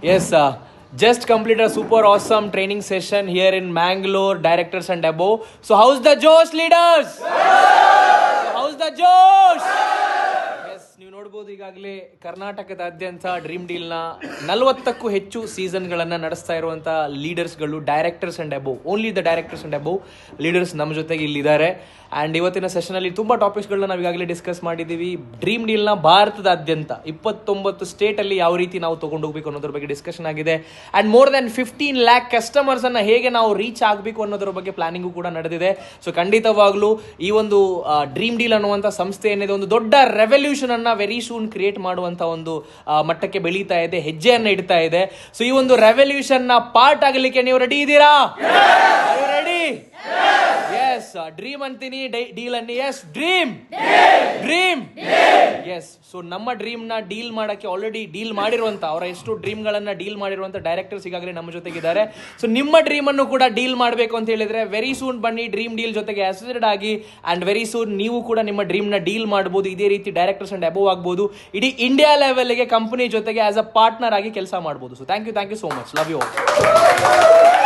Yes, just completed a super awesome training session here in Mangalore, directors and above. So how's the Josh, leaders? How's the Josh? Yes, ನೀವು ನೋಡ್ಬೋದು ಈಗಾಗಲೇ ಕರ್ನಾಟಕದಾದ್ಯಂತ dream ಡೀಲ್ನ 40ಕ್ಕೂ ಹೆಚ್ಚು ಸೀಸನ್ಗಳನ್ನು ನಡೆಸ್ತಾ ಇರುವಂಥ ಲೀಡರ್ಸ್ಗಳು, directors and above, only the directors and above leaders ನಮ್ಮ ಜೊತೆಗೆ ಇಲ್ಲಿದ್ದಾರೆ. ಆ್ಯಂಡ್ ಇವತ್ತಿನ ಸೆಷನಲ್ಲಿ ತುಂಬ ಟಾಪಿಕ್ಸ್ಗಳನ್ನ ನಾವು ಈಗಾಗಲೇ ಡಿಸ್ಕಸ್ ಮಾಡಿದ್ದೀವಿ. ಡ್ರೀಮ್ ಡೀಲ್ನ ಭಾರತದಾದ್ಯಂತ 29 ಸ್ಟೇಟಲ್ಲಿ ಯಾವ ರೀತಿ ನಾವು ತೊಗೊಂಡು ಹೋಗಬೇಕು ಅನ್ನೋದ್ರ ಬಗ್ಗೆ ಡಿಸ್ಕಷನ್ ಆಗಿದೆ. ಆ್ಯಂಡ್ ಮೋರ್ ದೆನ್ 15 lakh ಕಸ್ಟಮರ್ಸನ್ನು ಹೇಗೆ ನಾವು ರೀಚ್ ಆಗಬೇಕು ಅನ್ನೋದ್ರ ಬಗ್ಗೆ ಪ್ಲಾನಿಂಗು ಕೂಡ ನಡೆದಿದೆ. ಸೊ ಖಂಡಿತವಾಗ್ಲೂ ಈ ಒಂದು ಡ್ರೀಮ್ ಡೀಲ್ ಅನ್ನುವಂಥ ಸಂಸ್ಥೆ ಏನಿದೆ, ಒಂದು ದೊಡ್ಡ ರೆವಲ್ಯೂಷನ್ ಅನ್ನ ವೆರಿ ಸೂನ್ ಕ್ರಿಯೇಟ್ ಮಾಡುವಂಥ ಒಂದು ಮಟ್ಟಕ್ಕೆ ಬೆಳೀತಾ ಇದೆ, ಹೆಜ್ಜೆಯನ್ನು ಇಡ್ತಾ ಇದೆ. ಸೊ ಈ ಒಂದು ರೆವಲ್ಯೂಷನ್ ನ ಪಾರ್ಟ್ ಆಗಲಿಕ್ಕೆ ನೀವು ರೆಡಿ ಇದ್ದೀರಾ? ರೆಡಿ? ಎಸ್. ಡ್ರೀಮ್ ಅಂತೀನಿ, ಡೀಲ್ ಅನ್ನಿ. Yes, dream dream yes. So ನಮ್ಮ ಡ್ರೀಮ್ ನ ಡೀಲ್ ಮಾಡಕ್ಕೆ ಆಲ್ರೆಡಿ ಡೀಲ್ ಮಾಡಿರುವಂತ, ಅವರ ಎಷ್ಟು ಡ್ರೀಮ್ ಗಳನ್ನ ಡೀಲ್ ಮಾಡಿರುವಂತ ಡೈರೆಕ್ಟರ್ಸ್ ಈಗಾಗಲೇ ನಮ್ಮ ಜೊತೆಗಿದ್ದಾರೆ. ಸೊ ನಿಮ್ಮ ಡ್ರೀಮ್ ಅನ್ನು ಕೂಡ ಡೀಲ್ ಮಾಡಬೇಕು ಅಂತ ಹೇಳಿದ್ರೆ ವೆರಿ ಸೂನ್ ಬನ್ನಿ, ಡ್ರೀಮ್ ಡೀಲ್ ಜೊತೆಗೆ ಅಸೋಸಿಯೇಟೆಡ್ ಆಗಿ. ಅಂಡ್ ವೆರಿ ಸೂನ್ ನೀವು ಕೂಡ ನಿಮ್ಮ ಡ್ರೀಮ್ ನ ಡೀಲ್ ಮಾಡಬಹುದು. ಇದೇ ರೀತಿ ಡೈರೆಕ್ಟರ್ಸ್ ಅಂಡ್ ಅಬೋವ್ ಆಗಬಹುದು. ಇಡೀ ಇಂಡಿಯಾ ಲೆವೆಲ್ಗೆ ಕಂಪನಿ ಜೊತೆಗೆ ಆಸ್ ಅ ಪಾರ್ಟ್ನರ್ ಆಗಿ ಕೆಲಸ ಮಾಡಬಹುದು. So thank you so much. Love you all.